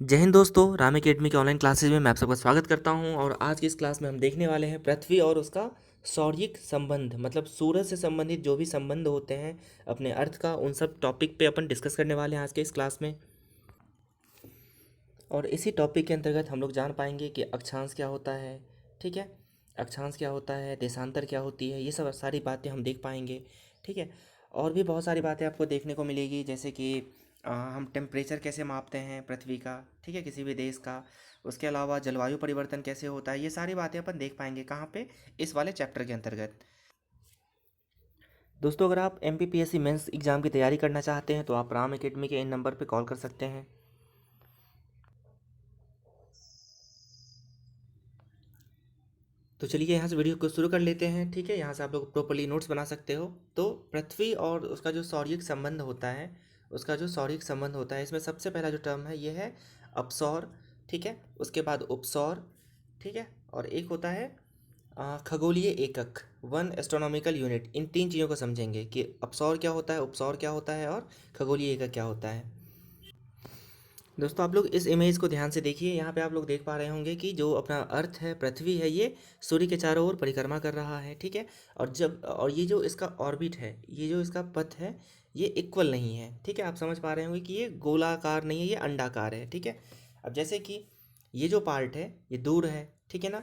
जय हिंद दोस्तों, राम एकेडमी के ऑनलाइन क्लासेज में मैं आप सबका स्वागत करता हूं। और आज की इस क्लास में हम देखने वाले हैं पृथ्वी और उसका सौरिक संबंध, मतलब सूरज से संबंधित जो भी संबंध होते हैं अपने अर्थ का, उन सब टॉपिक पे अपन डिस्कस करने वाले हैं आज के इस क्लास में। और इसी टॉपिक के अंतर्गत हम लोग जान पाएंगे कि अक्षांश क्या होता है, ठीक है, अक्षांश क्या होता है, देशांतर क्या होती है, ये सब सारी बातें हम देख पाएंगे, ठीक है। और भी बहुत सारी बातें आपको देखने को मिलेगी, जैसे कि हम टेम्परेचर कैसे मापते हैं पृथ्वी का, ठीक है, किसी भी देश का। उसके अलावा जलवायु परिवर्तन कैसे होता है, ये सारी बातें अपन देख पाएंगे कहाँ पे, इस वाले चैप्टर के अंतर्गत। दोस्तों, अगर आप MPPSC मेंस एग्ज़ाम की तैयारी करना चाहते हैं तो आप राम एकेडमी के इन नंबर पे कॉल कर सकते हैं। तो चलिए यहाँ से वीडियो को शुरू कर लेते हैं, ठीक है। यहाँ से आप लोग प्रॉपर्ली नोट्स बना सकते हो। तो पृथ्वी और उसका जो सौरिक संबंध होता है, उसका जो सौरिक संबंध होता है, इसमें सबसे पहला जो टर्म है ये है अपसौर, ठीक है। उसके बाद उपसौर, ठीक है। और एक होता है खगोलीय एकक, वन एस्ट्रोनॉमिकल यूनिट। इन तीन चीज़ों को समझेंगे कि अपसौर क्या होता है, उपसौर क्या होता है और खगोलीय एकक क्या होता है। दोस्तों, आप लोग इस इमेज को ध्यान से देखिए। यहाँ पे आप लोग देख पा रहे होंगे कि जो अपना अर्थ है, पृथ्वी है, ये सूर्य के चारों ओर परिक्रमा कर रहा है, ठीक है। और ये जो इसका ऑर्बिट है, ये जो इसका पथ है, ये इक्वल नहीं है, ठीक है। आप समझ पा रहे होंगे कि ये गोलाकार नहीं है, ये अंडाकार है, ठीक है। अब जैसे कि ये जो पार्ट है ये दूर है, ठीक है ना।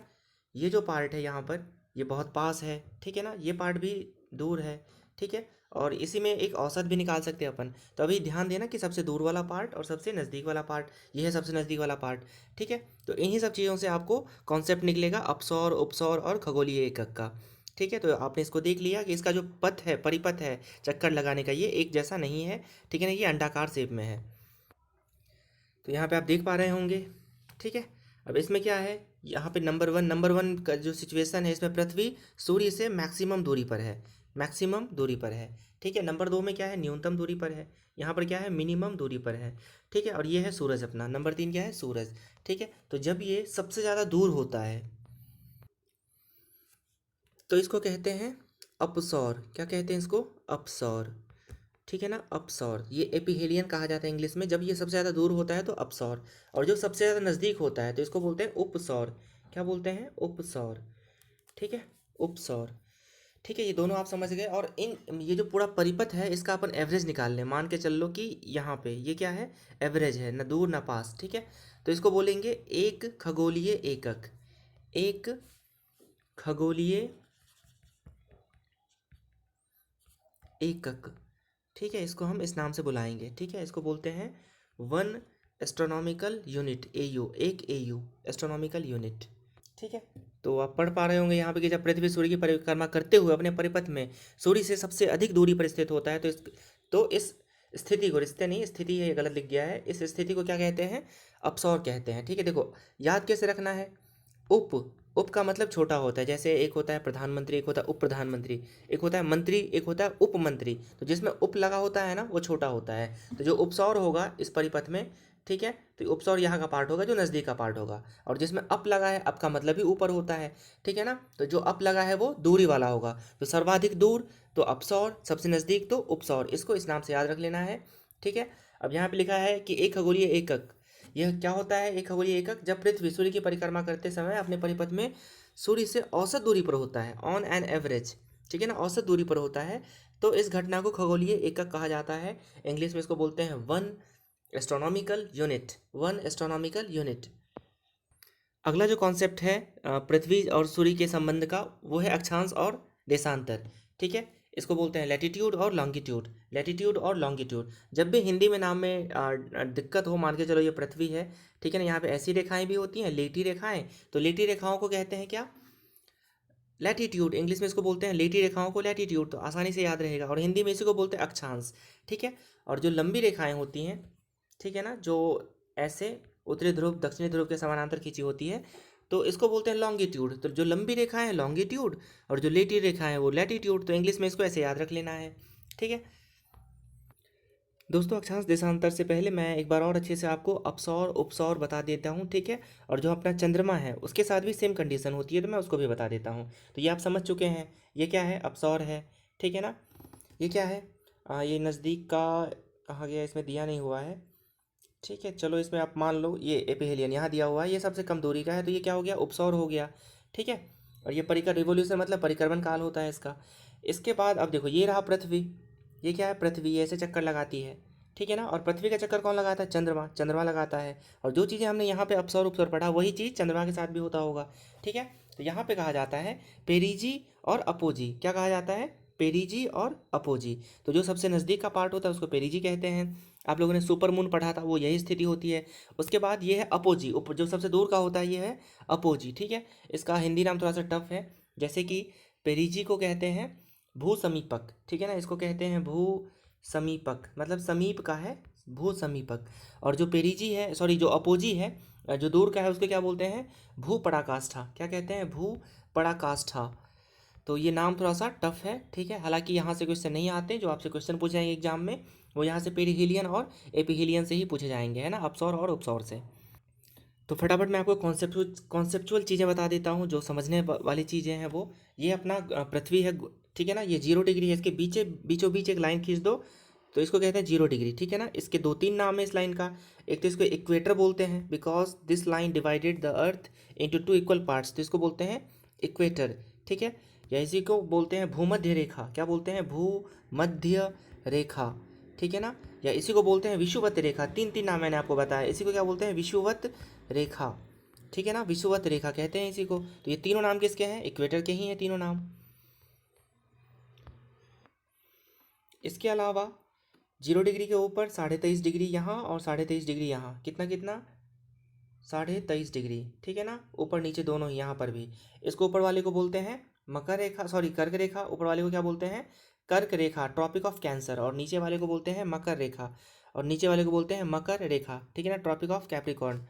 ये जो पार्ट है यहाँ पर, ये बहुत पास है, ठीक है ना। ये पार्ट भी दूर है, ठीक है। और इसी में एक औसत भी निकाल सकते हैं अपन। तो अभी ध्यान देना कि सबसे दूर वाला पार्ट और सबसे नज़दीक वाला पार्ट, ये है सबसे नज़दीक वाला पार्ट, ठीक है। तो इन्हीं सब चीज़ों से आपको कॉन्सेप्ट निकलेगा अपसौर, उपसौर और खगोलीय एकक का, ठीक है। तो आपने इसको देख लिया कि इसका जो पथ है, परिपथ है चक्कर लगाने का, ये एक जैसा नहीं है, ठीक है ना, ये अंडाकार शेप में है। तो यहाँ पे आप देख पा रहे होंगे, ठीक है। अब इसमें क्या है, यहाँ पे नंबर वन का जो सिचुएशन है, इसमें पृथ्वी सूर्य से मैक्सिमम दूरी पर है, मैक्सिमम दूरी पर है, ठीक है। नंबर दो में क्या है, न्यूनतम दूरी पर है। यहाँ पर क्या है, मिनिमम दूरी पर है, ठीक है। और ये है सूरज अपना, नंबर तीन क्या है, सूरज, ठीक है। तो जब ये सबसे ज़्यादा दूर होता है तो इसको कहते हैं अपसौर। क्या कहते हैं इसको, अपसौर, ठीक है ना, अपसौर। ये एपिहेलियन कहा जाता है इंग्लिश में, जब ये सबसे ज़्यादा दूर होता है तो अपसौर। और जब सबसे ज़्यादा नज़दीक होता है तो इसको बोलते हैं उपसौर। क्या बोलते हैं, उपसौर, ठीक है, उपसौर, ठीक है। ये दोनों आप समझ गए। और इन ये जो पूरा परिपथ है, इसका अपन एवरेज निकाल लें। मान के चल लो कि यहाँ पे ये क्या है, एवरेज है, ना दूर ना पास, ठीक है। तो इसको बोलेंगे एक खगोलीय एकक, एक खगोलीय एकक, ठीक है। इसको हम इस नाम से बुलाएंगे, ठीक है। इसको बोलते हैं वन एस्ट्रोनॉमिकल यूनिट, AU, एक AU एस्ट्रोनॉमिकल यूनिट, ठीक है। तो आप पढ़ पा रहे होंगे यहाँ पे कि जब पृथ्वी सूर्य की परिक्रमा करते हुए अपने परिपथ में सूर्य से सबसे अधिक दूरी पर स्थित होता है तो इस स्थिति को, रिश्ते नहीं, स्थिति है, ये गलत लिख गया है, इस स्थिति को क्या कहते हैं, अपसौर कहते हैं, ठीक है। देखो, याद कैसे रखना है, उप, उप का मतलब छोटा होता है। जैसे एक होता है प्रधानमंत्री, एक होता है उप प्रधानमंत्री, एक होता है मंत्री, एक होता है उप मंत्री। तो जिसमें उप लगा होता है ना, वो छोटा होता है। तो जो उपसौर होगा इस परिपथ में, ठीक है, तो उपसौर यहाँ का पार्ट होगा जो नज़दीक का पार्ट होगा। और जिसमें अप लगा है, अप का मतलब भी ऊपर होता है, ठीक है ना। तो जो अप लगा है वो दूरी वाला होगा। तो सर्वाधिक दूर तो अपसौर, सबसे नज़दीक तो उपसौर। इसको इस नाम से याद रख लेना है, ठीक है। अब यहाँ पे लिखा है कि एक खगोलीय एकक, यह क्या होता है, एक खगोलीय एकक जब पृथ्वी सूर्य की परिक्रमा करते समय अपने परिपथ में सूर्य से औसत दूरी पर होता है, ऑन एन एवरेज, ठीक है ना, औसत दूरी पर होता है, तो इस घटना को खगोलीय एकक कहा जाता है। इंग्लिश में इसको बोलते हैं one astronomical unit, one astronomical unit. अगला जो कॉन्सेप्ट है पृथ्वी और सूर्य के संबंध का, वो है अक्षांश और देशांतर, ठीक है। इसको बोलते हैं लैटिट्यूड और लॉन्गिट्यूड, लैटिट्यूड और लॉन्गिट्यूड। जब भी हिंदी में नाम में दिक्कत हो, मान के चलो ये पृथ्वी है, ठीक है ना, यहाँ पे ऐसी रेखाएं भी होती हैं, लेटी रेखाएं, तो लेटी रेखाओं को कहते हैं क्या, लैटिट्यूड। इंग्लिश में इसको बोलते हैं लेटी रेखाओं को लैटिट्यूड, तो आसानी से याद रहेगा। और हिंदी में इसी को बोलते हैं अक्षांश, ठीक है। और जो लंबी रेखाएं होती हैं, ठीक है ना, जो ऐसे उत्तरी ध्रुव दक्षिणी ध्रुव के समानांतर खींची होती है, तो इसको बोलते हैं लॉन्गिट्यूड। तो जो लंबी रेखाएं हैं लॉन्गिट्यूड, और जो लेटी रेखाएं हैं वो लैटिट्यूड। तो इंग्लिश में इसको ऐसे याद रख लेना है, ठीक है। दोस्तों, अक्षांश देशांतर से पहले मैं एक बार और अच्छे से आपको अपसौर उपसौर बता देता हूँ, ठीक है। और जो अपना चंद्रमा है उसके साथ भी सेम कंडीशन होती है, तो मैं उसको भी बता देता हूँ। तो ये आप समझ चुके हैं, ये क्या है, अपसौर है, ठीक है ना। ये क्या है, ये नज़दीक का कहा गया, इसमें दिया नहीं हुआ है, ठीक है, चलो इसमें आप मान लो ये एपिहेलियन यहाँ दिया हुआ है, ये सबसे कम दूरी का है, तो ये क्या हो गया, उपसौर हो गया। ठीक है, और ये परिकर रिवोल्यूशन मतलब परिक्रमण काल होता है इसका। इसके बाद अब देखो ये रहा पृथ्वी, ये क्या है, पृथ्वी ये ऐसे चक्कर लगाती है। ठीक है ना, और पृथ्वी का चक्कर कौन लगाता है, चंद्रमा, चंद्रमा लगाता है। और जो चीज़ें हमने यहाँ पे अपसौर उपसौर पढ़ा वही चीज़ चंद्रमा के साथ भी होता होगा। ठीक है, तो यहाँ पे कहा जाता है पेरीजी और अपोजी, क्या कहा जाता है, पेरीजी और अपोजी। तो जो सबसे नज़दीक का पार्ट होता है उसको पेरीजी कहते हैं। आप लोगों ने सुपर मून पढ़ा था, वो यही स्थिति होती है। उसके बाद ये है अपोजी, जो सबसे दूर का होता है ये है अपोजी। ठीक है, इसका हिंदी नाम थोड़ा सा टफ है, जैसे कि पेरीजी को कहते हैं भू समीपक। ठीक है ना, इसको कहते हैं भू समीपक, मतलब समीप का है, भू समीपक। और जो पेरीजी है, सॉरी जो अपोजी है, जो दूर का है, उसको क्या बोलते हैं, भू पराकाष्ठा। क्या कहते हैं, भू पराकाष्ठा। तो ये नाम थोड़ा सा टफ है। ठीक है, हालांकि यहाँ से क्वेश्चन नहीं आते, जो आपसे क्वेश्चन पूछे जाएंगे एग्जाम में वो यहाँ से पेरिहिलियन और एपिहिलियन से ही पूछे जाएंगे, है ना, अपसौर और उपसौर से। तो फटाफट मैं आपको कॉन्सेप्चुअल चीज़ें बता देता हूँ, जो समझने वाली चीज़ें हैं वो। ये अपना पृथ्वी है, ठीक है ना, ये 0 डिग्री है, इसके बीचों बीच एक लाइन खींच दो तो इसको कहते हैं 0 डिग्री। ठीक है ना, इसके दो तीन नाम है इस लाइन का। एक तो इसको इक्वेटर बोलते हैं, because this line divided the earth into 2 equal parts, तो इसको बोलते हैं इक्वेटर। ठीक है, या इसी को बोलते हैं भूमध्य रेखा, क्या बोलते हैं, भूमध्य रेखा। ठीक है ना, या इसी को बोलते हैं विषुवत रेखा। तीन तीन नाम मैंने आपको बताया, इसी को क्या बोलते हैं, विषुवत रेखा। ठीक है ना, विषुवत रेखा कहते हैं इसी को। तो ये तीनों नाम किसके हैं, इक्वेटर के ही हैं तीनों नाम। इसके अलावा 0 डिग्री के ऊपर 23.5 डिग्री यहाँ और 23.5 डिग्री यहाँ, कितना कितना, 23.5 डिग्री। ठीक है ना, ऊपर नीचे दोनों ही, यहाँ पर भी। इसको ऊपर वाले को बोलते हैं मकर रेखा, सॉरी कर्क रेखा। ऊपर वाले को क्या बोलते हैं, कर्क रेखा, ट्रॉपिक ऑफ कैंसर। और नीचे वाले को बोलते हैं मकर रेखा, और नीचे वाले को बोलते हैं मकर रेखा। ठीक है ना, ट्रॉपिक ऑफ कैप्रिकॉर्न।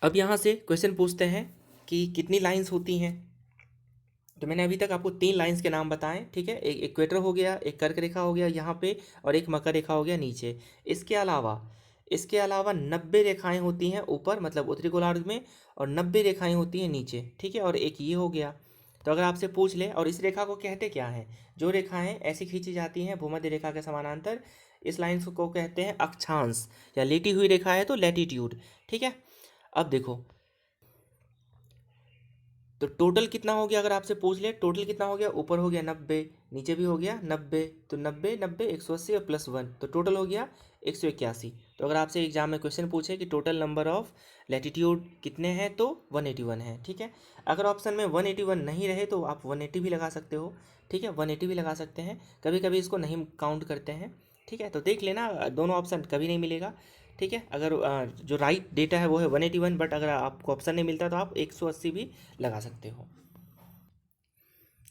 अब यहाँ से क्वेश्चन पूछते हैं कि कितनी लाइंस होती हैं। तो मैंने अभी तक आपको 3 लाइंस के नाम बताएं। ठीक है, एक इक्वेटर हो गया, एक कर्क रेखा हो गया यहाँ पे, और एक मकर रेखा हो गया नीचे। इसके अलावा 90 रेखाएं होती हैं ऊपर, मतलब उत्तरी गोलार्ध में, और 90 रेखाएं होती हैं नीचे। ठीक है, और एक ये हो गया। तो अगर आपसे पूछ ले, और इस रेखा को कहते क्या है, जो रेखाएं ऐसी खींची जाती हैं भूमध्य रेखा के समानांतर, इस लाइन को कहते हैं अक्षांश, या लेटी हुई रेखा है तो लैटिट्यूड। ठीक है, अब देखो, तो टोटल कितना हो गया, अगर आपसे पूछ ले टोटल कितना हो गया, ऊपर हो गया 90, नीचे भी हो गया 90, तो 90 90 180 और +1, तो टोटल हो गया 181। तो अगर आपसे एग्जाम में क्वेश्चन पूछे कि टोटल नंबर ऑफ लैटिट्यूड कितने हैं, तो 181 है। ठीक है, अगर ऑप्शन में 181 नहीं रहे तो आप 180 भी लगा सकते हो। ठीक है, 180 भी लगा सकते हैं, कभी कभी इसको नहीं काउंट करते हैं। ठीक है, तो देख लेना, दोनों ऑप्शन कभी नहीं मिलेगा। ठीक है, अगर जो राइट डेटा है वो है 181, बट अगर आपको ऑप्शन नहीं मिलता तो आप 180 भी लगा सकते हो।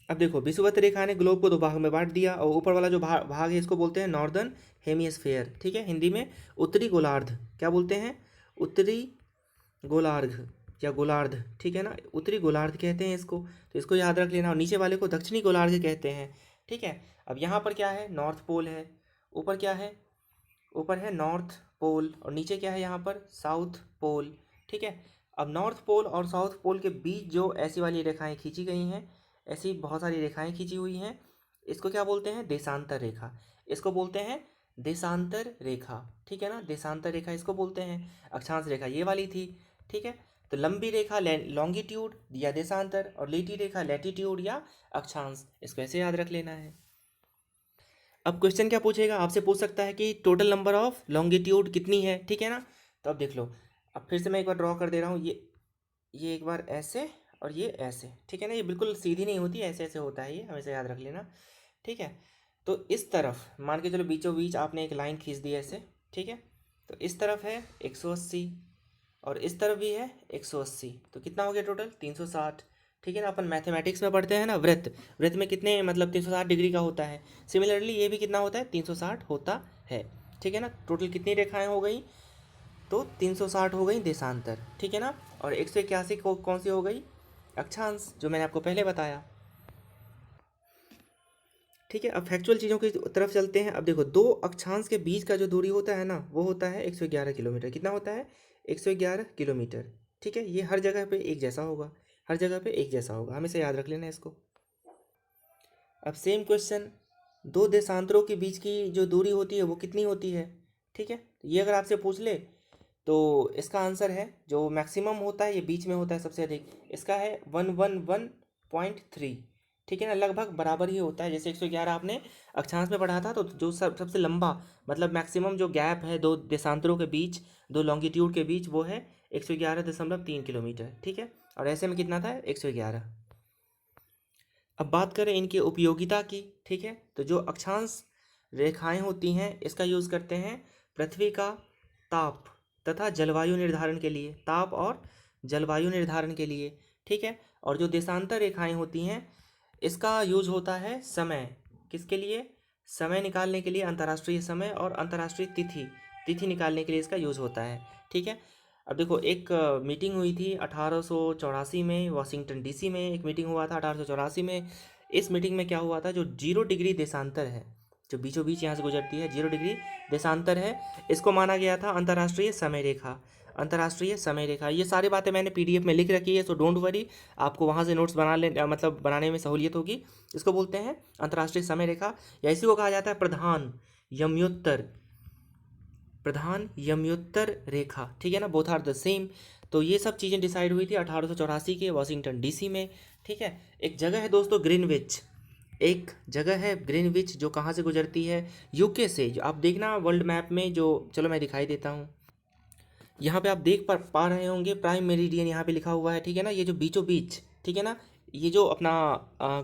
अब देखो, विषुवत रेखा ने ग्लोब को 2 भाग में बांट दिया, और ऊपर वाला जो भाग है इसको बोलते हैं नॉर्दर्न हेमिस्फेयर। ठीक है, हिंदी में उत्तरी गोलार्ध, क्या बोलते हैं, उत्तरी गोलार्ध या गोलार्ध। ठीक है ना, उत्तरी गोलार्ध कहते हैं इसको, तो इसको याद रख लेना। और नीचे वाले को दक्षिणी गोलार्ध कहते हैं। ठीक है, अब यहाँ पर क्या है, नॉर्थ पोल है, ऊपर क्या है, ऊपर है नॉर्थ पोल, और नीचे क्या है यहाँ पर, साउथ पोल। ठीक है, अब नॉर्थ पोल और साउथ पोल के बीच जो ऐसी वाली रेखाएं खींची गई हैं, ऐसी बहुत सारी रेखाएं खींची हुई हैं, इसको क्या बोलते हैं, देशांतर रेखा। इसको बोलते हैं देशांतर रेखा। ठीक है ना, देशांतर रेखा इसको बोलते हैं। अक्षांश रेखा ये वाली थी। ठीक है, तो लंबी रेखा लॉन्गिट्यूड या देशांतर, और लेटी रेखा लैटिट्यूड या अक्षांश, इसको ऐसे याद रख लेना है। अब क्वेश्चन क्या पूछेगा, आपसे पूछ सकता है कि टोटल नंबर ऑफ लॉन्गिट्यूड कितनी है। ठीक है ना, तो अब देख लो, अब फिर से मैं एक बार ड्रॉ कर दे रहा हूँ, ये एक बार ऐसे और ये ऐसे। ठीक है ना, ये बिल्कुल सीधी नहीं होती, ऐसे ऐसे होता है, ये हमेशा याद रख लेना। ठीक है, तो इस तरफ मान के चलो बीचों बीच आपने एक लाइन खींच दी ऐसे। ठीक है, तो इस तरफ है 180, और इस तरफ भी है 180, तो कितना हो गया टोटल, 360। ठीक है ना, अपन मैथमेटिक्स में पढ़ते हैं ना, वृत्त, वृत्त में कितने, मतलब 360 डिग्री का होता है। सिमिलरली ये भी कितना होता है, 360 होता है। ठीक है ना, टोटल कितनी रेखाएं हो गई, तो 360 हो गई देशांतर। ठीक है ना, और 181 को कौन सी हो गई, अक्षांश, जो मैंने आपको पहले बताया। ठीक है, अब फैक्चुअल चीज़ों की तरफ चलते हैं। अब देखो, दो अक्षांश के बीच का जो दूरी होता है ना, वो होता है 111 किलोमीटर। कितना होता है? 111 किलोमीटर। ठीक है, ये हर जगह पे एक जैसा होगा, हर जगह पे एक जैसा होगा, हमेशा याद रख लेना इसको। अब सेम क्वेश्चन, दो देशांतरों के बीच की जो दूरी होती है वो कितनी होती है? ठीक है, ये अगर आपसे पूछ ले तो इसका आंसर है, जो मैक्सिमम होता है ये बीच में होता है सबसे अधिक, इसका है 111.3। ठीक है ना, लगभग बराबर ही होता है। जैसे 111 आपने अक्षांश में पढ़ा था, तो जो सबसे लंबा मतलब मैक्सिमम जो गैप है दो देशांतरों के बीच, दो लॉन्गिट्यूड के बीच, वो है 111.3 किलोमीटर। ठीक है, और ऐसे में कितना था? 111। अब बात करें इनकी उपयोगिता की। ठीक है, तो जो अक्षांश रेखाएं होती हैं इसका यूज़ करते हैं पृथ्वी का ताप तथा जलवायु निर्धारण के लिए, ताप और जलवायु निर्धारण के लिए। ठीक है, और जो देशांतर रेखाएं होती हैं इसका यूज होता है समय, किसके लिए? समय निकालने के लिए, अंतर्राष्ट्रीय समय और अंतर्राष्ट्रीय तिथि, तिथि निकालने के लिए इसका यूज होता है। ठीक है, अब देखो, एक मीटिंग हुई थी 1884 में, वाशिंगटन डीसी में एक मीटिंग हुआ था 1884 में। इस मीटिंग में क्या हुआ था, जो 0 डिग्री देशांतर है, जो बीचों बीच यहाँ से गुजरती है, 0 डिग्री देशांतर है, इसको माना गया था अंतर्राष्ट्रीय समय रेखा। अंतर्राष्ट्रीय समय रेखा, ये सारी बातें मैंने पीडीएफ में लिख रखी है, सो डोंट वरी, आपको वहाँ से नोट्स बना ले, मतलब बनाने में सहूलियत होगी। इसको बोलते हैं अंतर्राष्ट्रीय समय रेखा, या इसी को कहा जाता है प्रधान यमयोत्तर, प्रधान यमयोत्तर रेखा। ठीक है ना, बोथ आर द सेम। तो ये सब चीज़ें डिसाइड हुई थी 1884 के वाशिंगटन डीसी में। ठीक है, एक जगह है दोस्तों ग्रीनविच, एक जगह है ग्रीनविच जो कहाँ से गुजरती है? यूके से। जो आप देखना वर्ल्ड मैप में, जो चलो मैं दिखाई देता हूँ, यहाँ पे आप देख पा रहे होंगे प्राइम मेरिडियन यहाँ पे लिखा हुआ है। ठीक है ना, ये जो बीचों बीच, ठीक है ना, ये जो अपना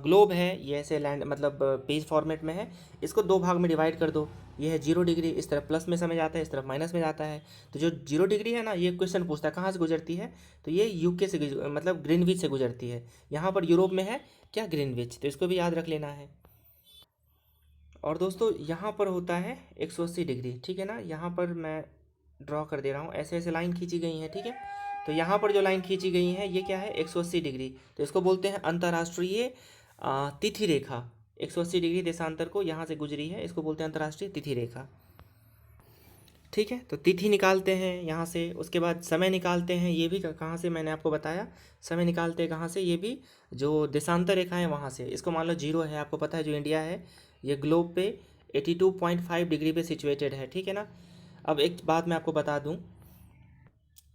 ग्लोब है, ये ऐसे लैंड मतलब पेज फॉर्मेट में है, इसको दो भाग में डिवाइड कर दो। ये है 0 डिग्री, इस तरफ प्लस में समय जाता है, इस तरफ माइनस में जाता है। तो जो 0 डिग्री है ना, ये क्वेश्चन पूछता है कहाँ से गुजरती है, तो ये यूके से मतलब ग्रीनविच से गुजरती है। यहाँ पर यूरोप में है क्या? ग्रीनविच, तो इसको भी याद रख लेना है। और दोस्तों यहाँ पर होता है 180 डिग्री। ठीक है ना, यहाँ पर मैं ड्रॉ कर दे रहा हूँ, ऐसे ऐसे लाइन खींची गई है। ठीक है, तो यहाँ पर जो लाइन खींची गई है ये क्या है? 180 डिग्री। तो इसको बोलते हैं अंतर्राष्ट्रीय तिथि रेखा। 180 डिग्री देशांतर को यहाँ से गुजरी है, इसको बोलते हैं अंतर्राष्ट्रीय तिथि रेखा। ठीक है, तो तिथि निकालते हैं यहाँ से, उसके बाद समय निकालते हैं, ये भी कहाँ से मैंने आपको बताया, समय निकालते हैं कहाँ से? ये भी जो देशांतर रेखा है वहाँ से। इसको मान लो 0 है, आपको पता है जो इंडिया है ये ग्लोब पे 82.5 डिग्री पे सिचुएटेड है। ठीक है ना, अब एक बात मैं आपको बता दूँ,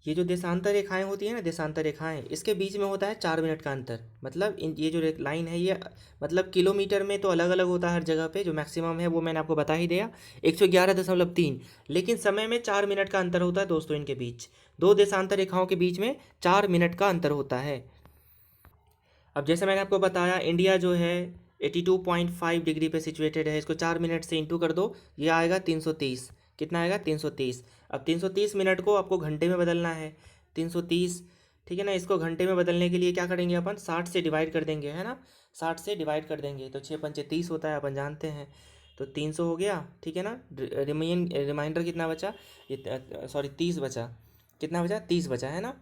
ये जो देशांतर रेखाएं होती हैं ना, देशांतर रेखाएं, इसके बीच में होता है 4 मिनट का अंतर। मतलब इन ये जो लाइन है ये, मतलब किलोमीटर में तो अलग अलग होता है हर जगह पे, जो मैक्सिमम है वो मैंने आपको बता ही दिया 111.3, लेकिन समय में 4 मिनट का अंतर होता है दोस्तों इनके बीच। दो देशांतर रेखाओं के बीच में 4 मिनट का अंतर होता है। अब जैसे मैंने आपको बताया, इंडिया जो है 82.5 डिग्री पे सिचुएटेड है, इसको 4 मिनट से इंटू कर दो, ये आएगा 330। कितना आएगा? 330। अब 330 मिनट को आपको घंटे में बदलना है, 330। ठीक है ना, इसको घंटे में बदलने के लिए क्या करेंगे अपन? 60 से डिवाइड कर देंगे, है ना, 60 से डिवाइड कर देंगे, तो 6×5 = 30 होता है, अपन जानते हैं। तो 300 हो गया। ठीक है ना, रिमाइंडर कितना बचा? ये सॉरी 30 बचा। कितना बचा? 30 बचा, है ना।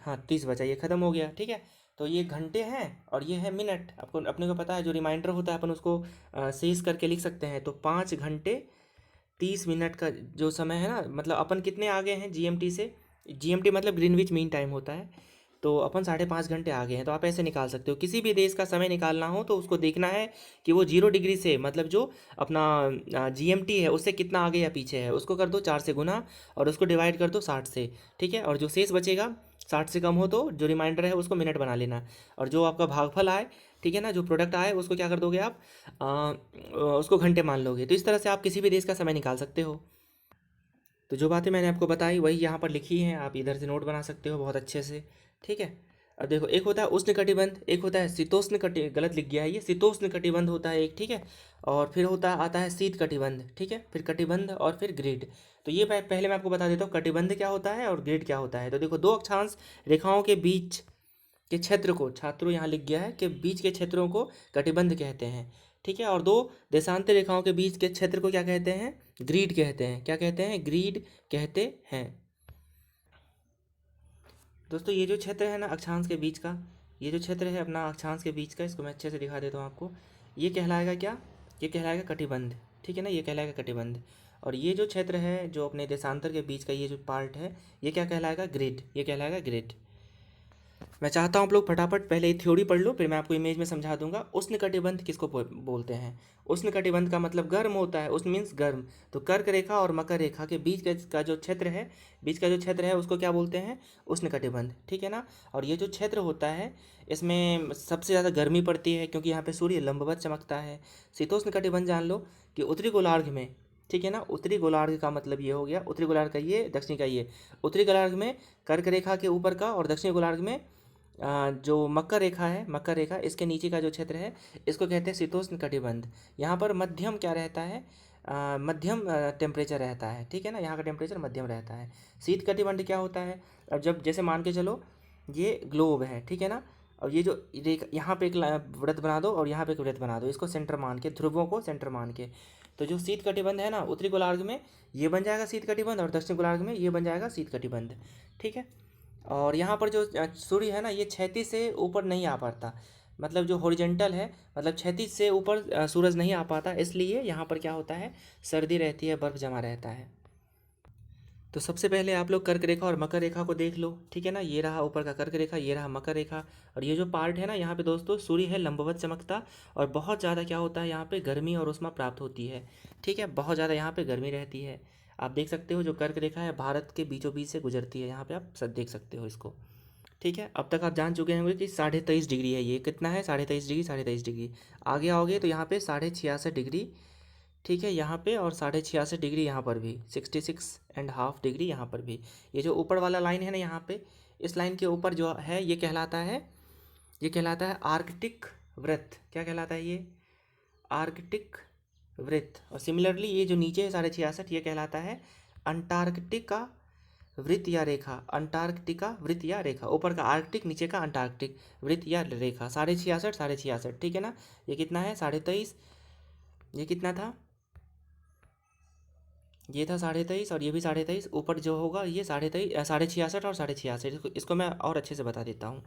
हाँ 30 बचा, ये ख़त्म हो गया। ठीक है, तो ये घंटे हैं और ये है मिनट। आपको अपने को पता है जो रिमाइंडर होता है अपन उसको शेष करके लिख सकते हैं। तो 5 घंटे 30 मिनट का जो समय है ना, मतलब अपन कितने आगे हैं जीएमटी से? जीएमटी मतलब ग्रीनविच मीन टाइम होता है, तो अपन 5.5 घंटे आगे हैं। तो आप ऐसे निकाल सकते हो, किसी भी देश का समय निकालना हो तो उसको देखना है कि वो 0 डिग्री से, मतलब जो अपना जीएमटी है उससे कितना आगे या पीछे है, उसको कर दो 4 से गुना और उसको डिवाइड कर दो 60 से। ठीक है, और जो शेष बचेगा 60 से कम हो तो जो रिमाइंडर है उसको मिनट बना लेना, और जो आपका भागफल आए, ठीक है ना, जो प्रोडक्ट आए उसको क्या कर दोगे आप? उसको घंटे मान लोगे। तो इस तरह से आप किसी भी देश का समय निकाल सकते हो। तो जो बातें मैंने आपको बताई वही यहाँ पर लिखी हैं, आप इधर से नोट बना सकते हो बहुत अच्छे से। ठीक है, अब देखो, एक होता है उष्ण कटिबंध, एक होता है शीतोष्ण कटि गलत लिख गया है ये, शीतोष्ण कटिबंध होता है एक। ठीक है, और फिर आता है शीत कटिबंध। ठीक है, फिर कटिबंध और फिर ग्रिड। तो ये पहले मैं आपको बता देता हूँ कटिबंध क्या होता है और ग्रिड क्या होता है। तो देखो, दो अक्षांश रेखाओं के बीच के क्षेत्र को, छात्रों यहाँ लिख गया है कि बीच के क्षेत्रों को कटिबंध कहते हैं। ठीक है, और दो देशांतर रेखाओं के बीच के क्षेत्र को क्या कहते हैं? ग्रीड कहते हैं। क्या कहते हैं? ग्रीड कहते हैं। दोस्तों ये जो क्षेत्र है ना अक्षांश के बीच का, ये जो क्षेत्र है अपना अक्षांश के बीच का, इसको मैं अच्छे से दिखा देता हूँ आपको। ये कहलाएगा क्या, ये कहलाएगा कटिबंध, ठीक है ना, ये कहलाएगा कटिबंध। और ये जो क्षेत्र है जो अपने देशांतर के बीच का ये जो पार्ट है, ये क्या कहलाएगा, ग्रिड, ये कहलाएगा ग्रिड। मैं चाहता हूँ आप लोग फटाफट पहले ये थ्योरी पढ़ लो, फिर मैं आपको इमेज में समझा दूंगा। उष्णकटिबंध किसको बोलते हैं? उष्णकटिबंध का मतलब गर्म होता है, उष्ण मीन्स गर्म। तो कर्क रेखा और मकर रेखा के बीच का जो क्षेत्र है, बीच का जो क्षेत्र है उसको क्या बोलते हैं, उष्णकटिबंध, ठीक है ना। और ये जो क्षेत्र होता है इसमें सबसे ज़्यादा गर्मी पड़ती है क्योंकि यहाँ पे सूर्य लंबवत चमकता है। शीतोष्ण कटिबंध जान लो कि उत्तरी गोलार्ध में, ठीक है ना, उत्तरी गोलार्ध का मतलब ये हो गया, उत्तरी गोलार्ध का ये, दक्षिणी का ये। उत्तरी गोलार्ध में कर्क रेखा के ऊपर का, और दक्षिणी गोलार्ध में जो मकर रेखा है, मकर रेखा इसके नीचे का जो क्षेत्र है इसको कहते हैं शीतोष्ण कटिबंध। यहाँ पर मध्यम क्या रहता है, मध्यम टेम्परेचर रहता है, ठीक है ना, यहाँ का टेम्परेचर मध्यम रहता है। शीत कटिबंध क्या होता है, अब जब जैसे मान के चलो ये ग्लोब है, ठीक है ना, और ये जो रेखा यहाँ पे एक वृत्त बना दो और यहाँ पे एक वृत्त बना दो, इसको सेंटर मान के, ध्रुवों को सेंटर मान के। तो जो शीत कटिबंध है ना, उत्तरी गोलार्ध में ये बन जाएगा शीत कटिबंध, और दक्षिण गोलार्ध में ये बन जाएगा शीत कटिबंध, ठीक है। और यहाँ पर जो सूर्य है ना, ये क्षैतिज से ऊपर नहीं आ पाता, मतलब जो हॉरिजेंटल है, मतलब क्षैतिज से ऊपर सूरज नहीं आ पाता, इसलिए यहाँ पर क्या होता है, सर्दी रहती है, बर्फ जमा रहता है। तो सबसे पहले आप लोग कर्क रेखा और मकर रेखा को देख लो, ठीक है ना, ये रहा ऊपर का कर्क रेखा, ये रहा मकर रेखा। और ये जो पार्ट है ना, यहाँ पे दोस्तों सूर्य है लंबवत चमकता, और बहुत ज़्यादा क्या होता है, यहाँ पे गर्मी और उष्मा प्राप्त होती है, ठीक है, बहुत ज़्यादा यहाँ पे गर्मी रहती है। आप देख सकते हो जो कर्क रेखा है भारत के बीचों बीच से गुजरती है, यहाँ पे आप सब देख सकते हो इसको, ठीक है। अब तक आप जान चुके होंगे कि 23.5 डिग्री है, ये कितना है, 23.5 डिग्री, 23.5 डिग्री। आगे आओगे तो यहाँ पे 66.5 डिग्री, ठीक है, यहाँ पे, और 66.5 डिग्री यहाँ पर भी, 66.5 डिग्री यहाँ पर भी। ये जो ऊपर वाला लाइन है ना यहाँ पे, इस लाइन के ऊपर जो है ये कहलाता है, ये कहलाता है आर्कटिक वृत्त। क्या कहलाता है ये, आर्कटिक वृत्त। और सिमिलरली ये जो नीचे है 66.5, ये कहलाता है अंटार्कटिका वृत्त या रेखा, अंटार्कटिका वृत्त या रेखा। ऊपर का आर्कटिक, नीचे का अंटार्कटिक वृत्त या रेखा। 66.5, 66.5, ठीक है ना। ये कितना है, 23.5, ये कितना था, ये था 23.5, और ये भी 23.5। ऊपर जो होगा ये 23.5, 66.5 और 66.5। इसको मैं और अच्छे से बता देता हूँ।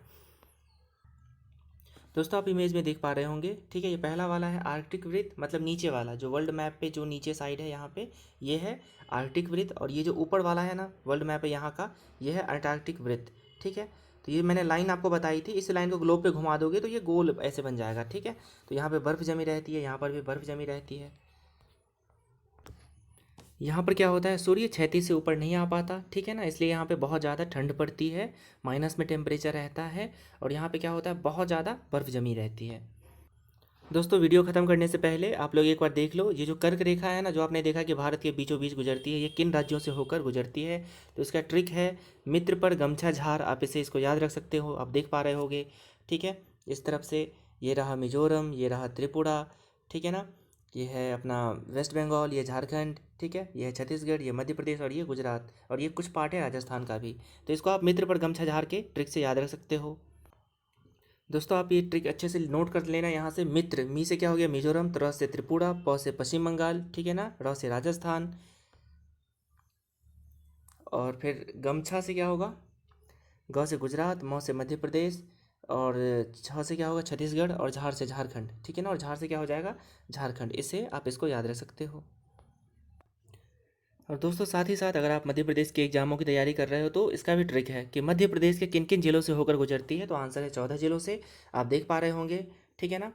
दोस्तों आप इमेज में देख पा रहे होंगे, ठीक है, ये पहला वाला है आर्कटिक वृत्त, मतलब नीचे वाला जो वर्ल्ड मैप पे जो नीचे साइड है यहाँ पे, ये है आर्कटिक वृत्त। और ये जो ऊपर वाला है ना वर्ल्ड मैप है यहाँ का, ये है अंटार्कटिक वृत्त, ठीक है। तो ये मैंने लाइन आपको बताई थी, इस लाइन को ग्लोब पे घुमा दोगे तो ये गोल ऐसे बन जाएगा, ठीक है। तो यहाँ पे बर्फ़ जमी रहती है, यहाँ पर भी बर्फ़ जमी रहती है। यहाँ पर क्या होता है, सूर्य क्षैतिज से ऊपर नहीं आ पाता, ठीक है ना, इसलिए यहाँ पे बहुत ज़्यादा ठंड पड़ती है, माइनस में टेम्परेचर रहता है। और यहाँ पे क्या होता है, बहुत ज़्यादा बर्फ़ जमी रहती है। दोस्तों वीडियो ख़त्म करने से पहले आप लोग एक बार देख लो, ये जो कर्क रेखा है ना, जो आपने देखा कि भारत के बीचों बीच गुजरती है, ये किन राज्यों से होकर गुजरती है। तो इसका ट्रिक है मित्र पर गमछा झार, आप इसको याद रख सकते हो, आप देख पा रहे होगे, ठीक है। इस तरफ से ये रहा मिजोरम, ये रहा त्रिपुरा, ठीक है ना, ये है अपना वेस्ट बंगाल, ये झारखंड, ठीक है, ये है छत्तीसगढ़, ये मध्य प्रदेश, और ये गुजरात, और ये कुछ पार्ट है राजस्थान का भी। तो इसको आप मित्र पर गमछा झार के ट्रिक से याद रख सकते हो। दोस्तों आप ये ट्रिक अच्छे से नोट कर लेना। यहाँ से मित्र, मी से क्या हो गया मिजोरम, तर से त्रिपुरा, प से पश्चिम बंगाल, ठीक है ना, र से राजस्थान, और फिर गमछा से क्या होगा, ग से गुजरात, म से मध्य प्रदेश, और छ से क्या होगा छत्तीसगढ़, और झार से झारखंड, ठीक है ना, और झार से क्या हो जाएगा झारखंड। इससे आप इसको याद रख सकते हो। और दोस्तों साथ ही साथ अगर आप मध्य प्रदेश के एग्जामों की तैयारी कर रहे हो तो इसका भी ट्रिक है कि मध्य प्रदेश के किन किन जिलों से होकर गुजरती है। तो आंसर है 14 जिलों से, आप देख पा रहे होंगे, ठीक है ना।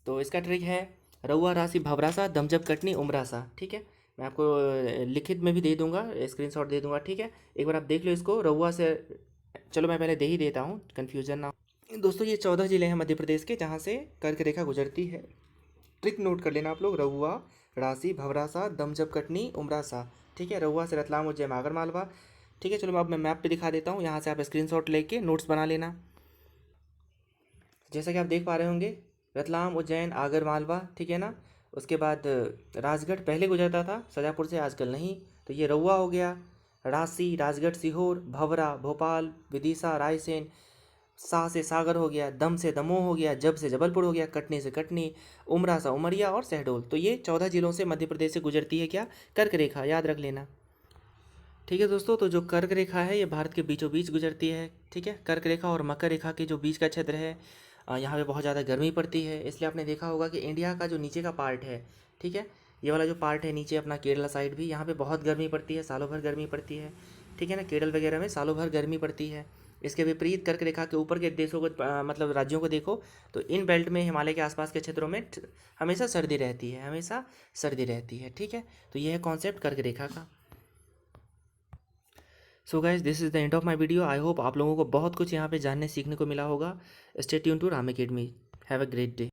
तो इसका ट्रिक है रउआ, राशि, भवरासा, दमजब, कटनी, उमरासा, ठीक है। मैं आपको लिखित में भी दे दूंगा, स्क्रीनशॉट दे दूंगा, ठीक है। एक बार आप देख लो इसको, रउआ से, चलो मैं पहले दे ही देता हूँ, कन्फ्यूजन ना। दोस्तों ये 14 जिले हैं मध्य प्रदेश के जहाँ से कर्क रेखा गुजरती है। ट्रिक नोट कर लेना आप लोग, रहुआ, राशि, भवरासा, दमजब, कटनी, उमरासा, ठीक है। रहुआ से रतलाम, उज्जैन, आगर मालवा, ठीक है। चलो अब मैं मैप पे दिखा देता हूँ, यहाँ से आप स्क्रीनशॉट लेके नोट्स बना लेना। जैसा कि आप देख पा रहे होंगे, रतलाम, उज्जैन, आगर मालवा, ठीक है ना। उसके बाद राजगढ़ पहले गुजरता था सजापुर से, आजकल नहीं। तो ये रहुआ हो गया, राशि, राजगढ़, सीहोर, भवरा, भोपाल, विदिशा, रायसेन, सा से सागर हो गया, दम से दमोह हो गया, जब से जबलपुर हो गया, कटनी से कटनी, उमरा सा उमरिया, और शहडोल। तो ये 14 जिलों से मध्य प्रदेश से गुजरती है क्या, कर्क रेखा, याद रख लेना, ठीक है दोस्तों। तो जो कर्क रेखा है ये भारत के बीचों बीच गुजरती है, ठीक है। कर्क रेखा और मकर रेखा के जो बीच का क्षेत्र है, यहाँ पे बहुत ज़्यादा गर्मी पड़ती है। इसलिए आपने देखा होगा कि इंडिया का जो नीचे का पार्ट है, ठीक है, ये वाला जो पार्ट है नीचे अपना केरला साइड भी, यहाँ पे बहुत गर्मी पड़ती है, सालों भर गर्मी पड़ती है, ठीक है ना। केरल वगैरह में सालों भर गर्मी पड़ती है। इसके विपरीत कर्क रेखा के ऊपर के देशों को मतलब राज्यों को देखो तो इन बेल्ट में हिमालय के आसपास के क्षेत्रों में हमेशा सर्दी रहती है, हमेशा सर्दी रहती है, ठीक है। तो ये है कॉन्सेप्ट कर्क रेखा का। So guys this is the end of my video. I hope आप लोगों को बहुत कुछ यहाँ पे जानने सीखने को मिला होगा। Stay tune to Ram academy. Have a great day.